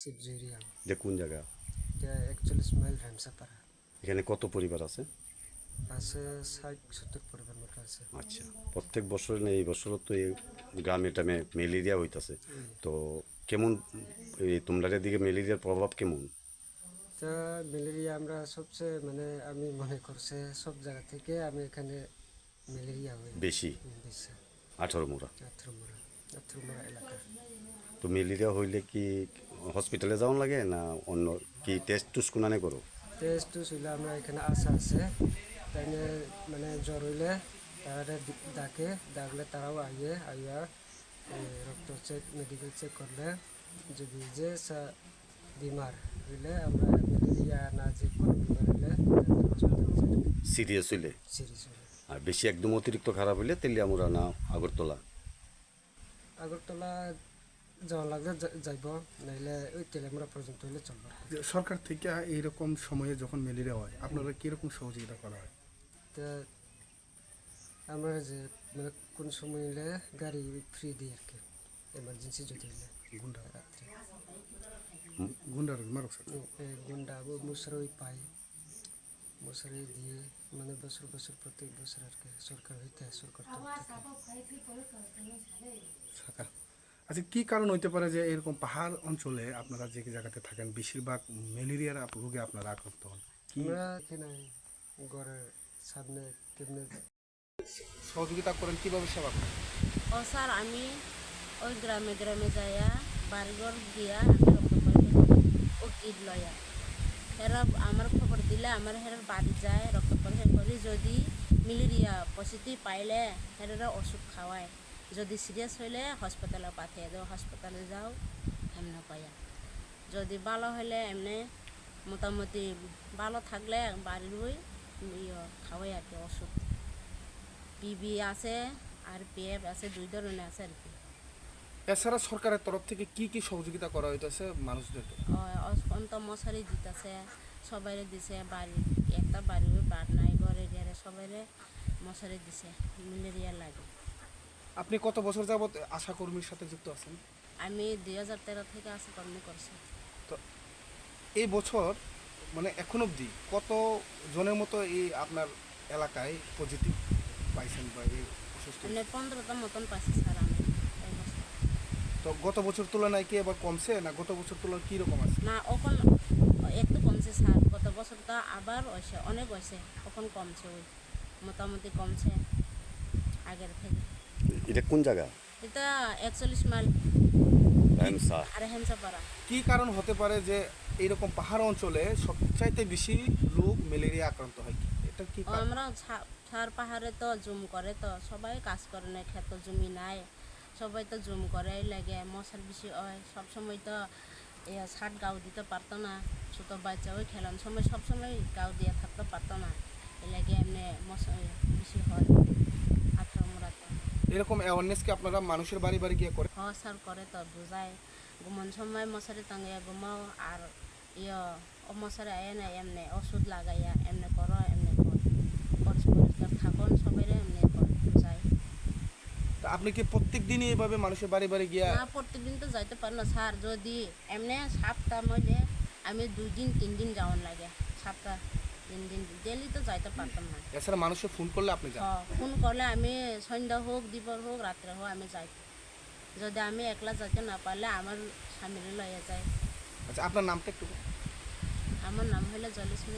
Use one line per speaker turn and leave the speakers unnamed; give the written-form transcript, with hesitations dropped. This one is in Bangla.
শিবজুরিয়া।
এটা কোন জায়গা?
এটা 41 মাইল ভ্যামসাপাড়া।
এখানে কত পরিবার আছে?
আছে 60-70 পরিবার মতো আছে।
আচ্ছা, প্রত্যেক বছর না এই বছরও তো এই গ্রামে টামে ম্যালেরিয়া হইতাছে, তো কেমন এই তোমরাদের দিকে ম্যালেরিয়ার প্রভাব কেমন?
তা ম্যালেরিয়া আমরা সবচেয়ে আমি মনে করছে সব জায়গা থেকে আমি এখানে ম্যালেরিয়া হয়
বেশি
বেশি।
18 মোড়া।
আত্রমোড়া আত্রমোড়া এলাকা।
তো ম্যালেরিয়া হইলে কি হসপিটালে যাওয়ান লাগে না অন্য কি টেস্ট টুস কোনানে করো?
টেস্ট হইলে আমরা এখানে আশা আছে, তাই জ্বর হইলে তারা ডাকলে তারাও আইয়া রক্ত চেক মেডিকেল চেক করলে যদি যে বিমার হইলে আমরা ম্যালেরিয়া না যে কোনো বিমার হইলে
সিরিয়াস হইলে?
সিরিজ হইলে
আর বেশি একদম অতিরিক্ত খারাপ হইলে তেলিয়ামুড়া না আগরতলা?
আগরতলা যাওয়া লাগলে যাইব, নাইলে ওই তেলেমুড়া পর্যন্ত হইলে চলবে।
যে সরকার থেকে এইরকম সময়ে যখন ম্যালেরিয়া হয় আপনারা কীরকম সহযোগিতা করা হয়?
তা আমরা যে কোন সময় হইলে গাড়ি ফ্রি দিই আর কি, এমার্জেন্সি যদি হইলে
গুন্ডা
রাত্রে
গুন্ডার মারক স্যার
গুন্ডা মশারি পাই, মশারি দিয়ে বছর বছর প্রত্যেক বছর আর কি সরকার হইতে সরকার
শাখা। আচ্ছা, কী কারণ হইতে পারে যে এরকম পাহাড় অঞ্চলে আপনারা যে জায়গাতে থাকেন বেশিরভাগ ম্যালেরিয়ার রোগে আপনারা আক্রান্ত হন?
আমরা এখানে ঘরের সামনে কেমনে
সহযোগিতা করেন, কীভাবে সেবা করেন?
ও স্যার, আমি ওই গ্রামে গ্রামে যাইয়া বাড়িঘর গিয়া আমি রক্ত পরীক্ষা করি ও কিট লয়া। হেরা আমার খবর দিলে আমার হেরার বাড়ি যায় রক্ত পরীক্ষা করি, যদি ম্যালেরিয়া পজিটিভ পাইলে হেরা ওষুধ খাওয়ায়, যদি সিরিয়াস হইলে হসপিটালে পাঠিয়ে দাও, হসপিটালে যাও এমনি পাইয়া। যদি ভালো হইলে এমনি মোটামুটি ভালো থাকলে বাড়ির ওই খাওয়াই আর কি ওষুধ। পিবি আছে আর পিএফ আছে, 2 ধরনের আছে আর কি।
এছাড়া সরকারের তরফ থেকে কি কি সহযোগিতা করা হইতেছে মানুষদেরকে?
অন্ত মশারি দিতেছে, সবাই দিছে, বাড়ি একটা বাড়ি বাদ নাই, ঘরে ঘরে সবাই মশারি দিছে ম্যালেরিয়া লাগে।
আপনি কত বছর যাবত আশা কর্মীর সাথে যুক্ত আছেন?
আমি 2013 থেকে আশা কর্মী করছি।
তো এই বছর এখন অবধি কত জনের মতো এই আপনার এলাকায় পজিটিভ পাইছেন বা এই অসুস্থ?
15টা মতন পাইছি স্যার আমি এই বছর।
তো গত বছর তুলনায় কি এবার কমছে না গত বছর তুলনায় কীরকম আছে?
না, এখন একটু কমছে স্যার, গত বছরটা আবার হয়েছে অনেক হয়েছে, এখন কমছে, ওই মোটামুটি কমছে আগের থেকে।
এটা কোন জায়গা?
এটা 41 মাইল
ভ্যামসা।
আর হেমসাপাড়া।
কি কারণ হতে পারে যে এইরকম পাহাড় অঞ্চলে সবচাইতে বেশি লোক ম্যালেরিয়া আক্রান্ত হয়? কি এটা কি কারণ?
আমরা ছাড় পাহাড়ে তো জুম করে, তো সবাই কাজ করে না, ক্ষেত জমি নাই, সবাই তো জুম করে, এই লাগে মশার বেশি হয়। সবসময় তো ছাদ গাও দিতে পারতো না, ছোটো বাচ্চা ওই খেলার সময় সবসময় গাও দিয়ে থাকতে পারতো না, এই লাগে এমনি মশা বেশি হয় আত্মমরাতে।
এরকম অ্যাওয়ারনেস কি আপনারা মানুষের বাড়ি বাড়ি গিয়ে করে?
স্যার করে তো, বোঝায় ঘুমন সময় মশারি টাঙিয়ে ঘুমাও, আর মশারি আয় না এমনি ওষুধ লাগাইয়া এমনি করো, এমনি পরিষ্কার থাকুন সবাই এমনি বোঝায়।
তা আপনি কি প্রত্যেক দিনই এভাবে মানুষের বাড়ি বাড়ি গিয়া?
না, প্রত্যেকদিন তো যাইতে পারি না স্যার, যদি এমনি সপ্তাহ মধ্যে আমি 2 দিন 3 দিন যাওয়ান লাগে, সপ্তাহ 3 দিন ডেলি তো যাইতে পারতাম না।
এছাড়া মানুষের ফোন করলে আপনি যান?
ফোন করলে আমি সন্ধ্যা হোক দিবর হোক রাত্রে হোক আমি যাই, যদি আমি একলা যাইতে না পারলে আমার স্বামীরে লইয়া যায়।
আচ্ছা, আপনার নামটা একটু?
আমার নাম হলো জলিস্মিতা।